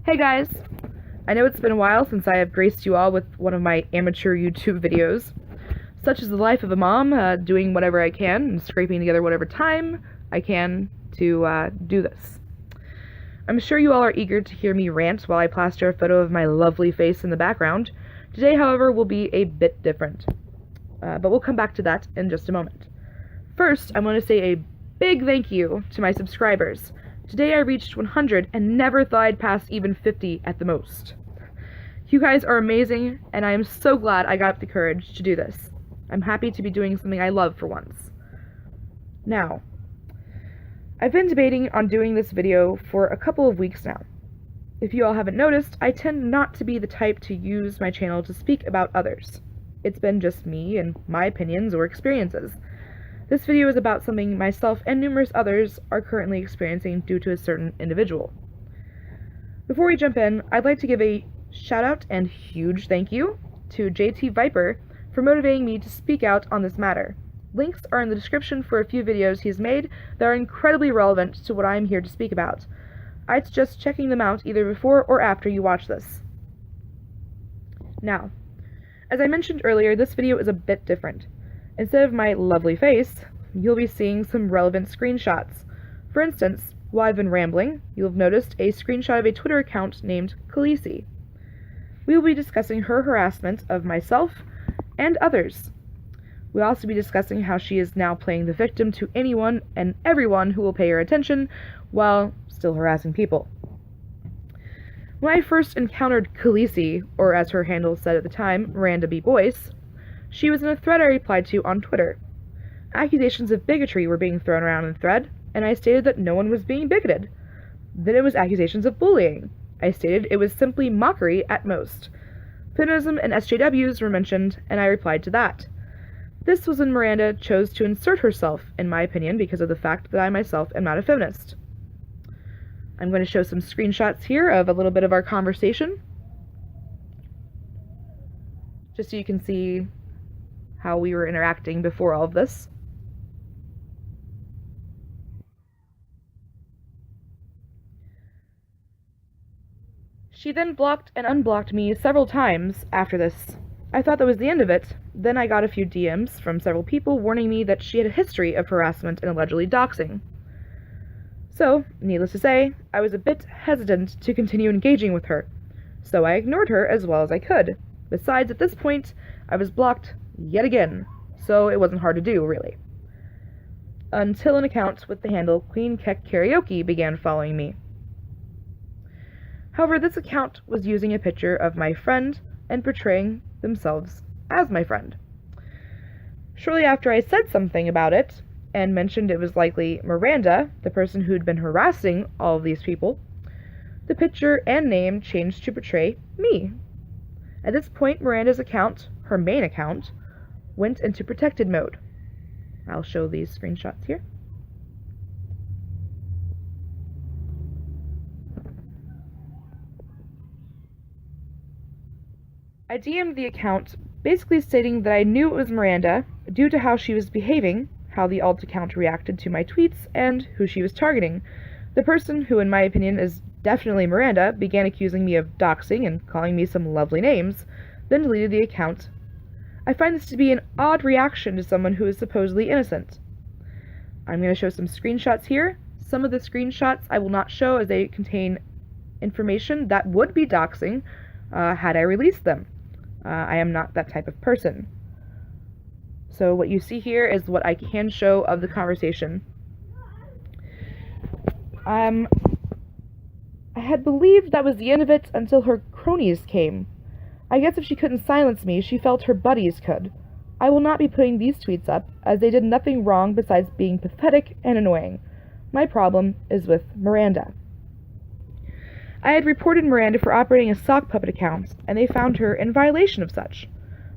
Hey guys! I know it's been a while since I have graced you all with one of my amateur YouTube videos. Such is the life of a mom, doing whatever I can and scraping together whatever time I can to do this. I'm sure you all are eager to hear me rant while I plaster a photo of my lovely face in the background. Today, however, will be a bit different. But we'll come back to that in just a moment. First, I want to say a big thank you to my subscribers. Today I reached 100 and never thought I'd pass even 50 at the most. You guys are amazing, and I am so glad I got up the courage to do this. I'm happy to be doing something I love for once. Now, I've been debating on doing this video for a couple of weeks now. If you all haven't noticed, I tend not to be the type to use my channel to speak about others. It's been just me and my opinions or experiences. This video is about something myself and numerous others are currently experiencing due to a certain individual. Before we jump in, I'd like to give a shout out and huge thank you to JT Viper for motivating me to speak out on this matter. Links are in the description for a few videos he's made that are incredibly relevant to what I'm here to speak about. I'd suggest checking them out either before or after you watch this. Now, as I mentioned earlier, this video is a bit different. Instead of my lovely face, you'll be seeing some relevant screenshots. For instance, while I've been rambling, you'll have noticed a screenshot of a Twitter account named Khaleesi. We will be discussing her harassment of myself and others. We'll also be discussing how she is now playing the victim to anyone and everyone who will pay her attention while still harassing people. When I first encountered Khaleesi, or as her handle said at the time, Miranda B. Boyce, she was in a thread I replied to on Twitter. Accusations of bigotry were being thrown around in the thread, and I stated that no one was being bigoted. Then it was accusations of bullying. I stated it was simply mockery at most. Feminism and SJWs were mentioned, and I replied to that. This was when Miranda chose to insert herself, in my opinion, because of the fact that I myself am not a feminist. I'm going to show some screenshots here of a little bit of our conversation, just so you can see how we were interacting before all of this. She then blocked and unblocked me several times after this. I thought that was the end of it. Then I got a few DMs from several people warning me that she had a history of harassment and allegedly doxing. So, needless to say, I was a bit hesitant to continue engaging with her, so I ignored her as well as I could. Besides, at this point, I was blocked yet again, so it wasn't hard to do, really. Until an account with the handle Queen Keck Karaoke began following me. However, this account was using a picture of my friend and portraying themselves as my friend. Shortly after I said something about it, and mentioned it was likely Miranda, the person who'd been harassing all of these people, the picture and name changed to portray me. At this point, Miranda's account, her main account, went into protected mode. I'll show these screenshots here. I DM'd the account, basically stating that I knew it was Miranda due to how she was behaving, how the alt account reacted to my tweets, and who she was targeting. The person, who in my opinion is definitely Miranda, began accusing me of doxing and calling me some lovely names, then deleted the account. I find this to be an odd reaction to someone who is supposedly innocent. I'm going to show some screenshots here. Some of the screenshots I will not show as they contain information that would be doxing had I released them. I am not that type of person. So what you see here is what I can show of the conversation. I had believed that was the end of it until her cronies came. I guess if she couldn't silence me, she felt her buddies could. I will not be putting these tweets up, as they did nothing wrong besides being pathetic and annoying. My problem is with Miranda. I had reported Miranda for operating a sock puppet account, and they found her in violation of such.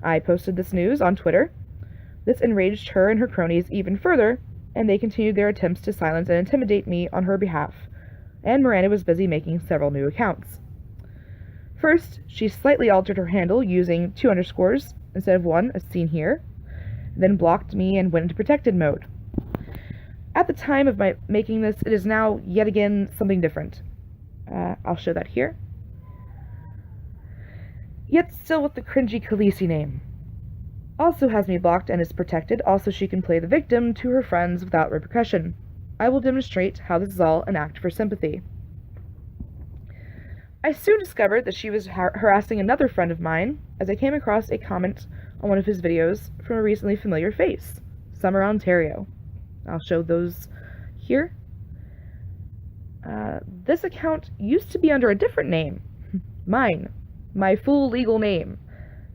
I posted this news on Twitter. This enraged her and her cronies even further, and they continued their attempts to silence and intimidate me on her behalf, and Miranda was busy making several new accounts. First, she slightly altered her handle using 2 underscores instead of 1, as seen here, then blocked me and went into protected mode. At the time of my making this, it is now yet again something different. I'll show that here. yet still with the cringy Khaleesi name. Also has me blocked and is protected, also she can play the victim to her friends without repercussion. I will demonstrate how this is all an act for sympathy. I soon discovered that she was harassing another friend of mine as I came across a comment on one of his videos from a recently familiar face, Summer, Ontario. I'll show those here. This account used to be under a different name. Mine. My full legal name.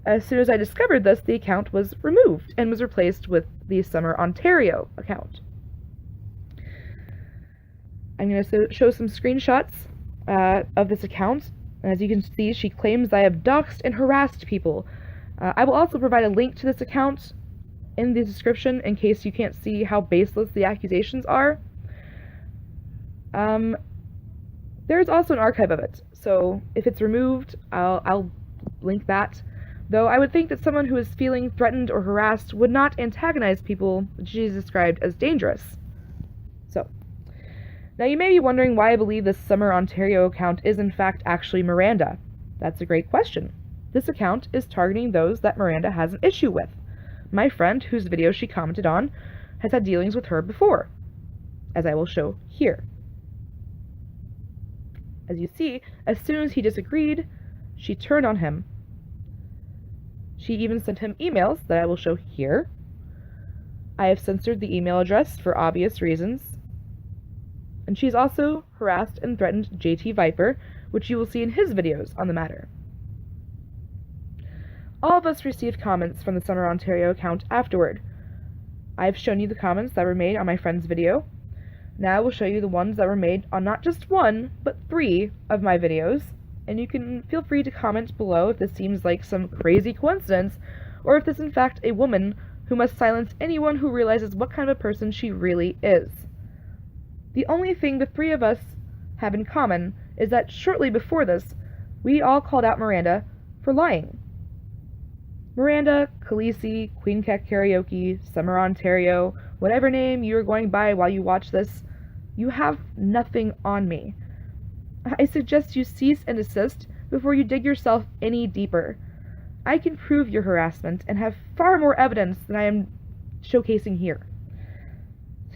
As soon as I discovered this, the account was removed and was replaced with the Summer, Ontario account. I'm going to show some screenshots of this account. And as you can see, she claims I have doxed and harassed people. I will also provide a link to this account in the description in case you can't see how baseless the accusations are. There's also an archive of it, so if it's removed, I'll link that. Though I would think that someone who is feeling threatened or harassed would not antagonize people that she has described as dangerous. So, now you may be wondering why I believe this Summer, Ontario account is in fact actually Miranda. That's a great question. This account is targeting those that Miranda has an issue with. My friend, whose video she commented on, has had dealings with her before, as I will show here. As you see, as soon as he disagreed, she turned on him. She even sent him emails that I will show here. I have censored the email address for obvious reasons. And she's also harassed and threatened JT Viper, which you will see in his videos on the matter. All of us received comments from the Summer, Ontario account afterward. I've shown you the comments that were made on my friend's video. Now I will show you the ones that were made on not just one, but 3 of my videos, and you can feel free to comment below if this seems like some crazy coincidence, or if this is in fact a woman who must silence anyone who realizes what kind of a person she really is. The only thing the 3 of us have in common is that shortly before this, we all called out Miranda for lying. Miranda, Khaleesi, Queen Cat Karaoke, Summer, Ontario, whatever name you are going by while you watch this, you have nothing on me. I suggest you cease and desist before you dig yourself any deeper. I can prove your harassment and have far more evidence than I am showcasing here.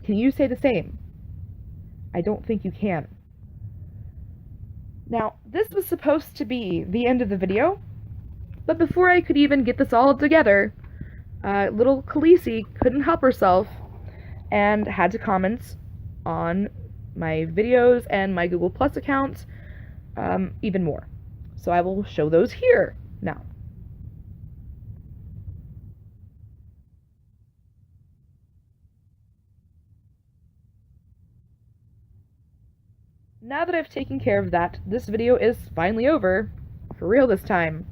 Can you say the same? I don't think you can. Now, this was supposed to be the end of the video, but before I could even get this all together, little Khaleesi couldn't help herself and had to comment on my videos and my Google Plus account even more. So I will show those here now. Now that I've taken care of that, this video is finally over. For real this time.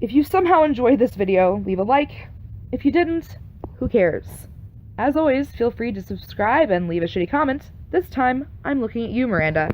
If you somehow enjoyed this video, leave a like. If you didn't, who cares? As always, feel free to subscribe and leave a shitty comment. This time, I'm looking at you, Miranda.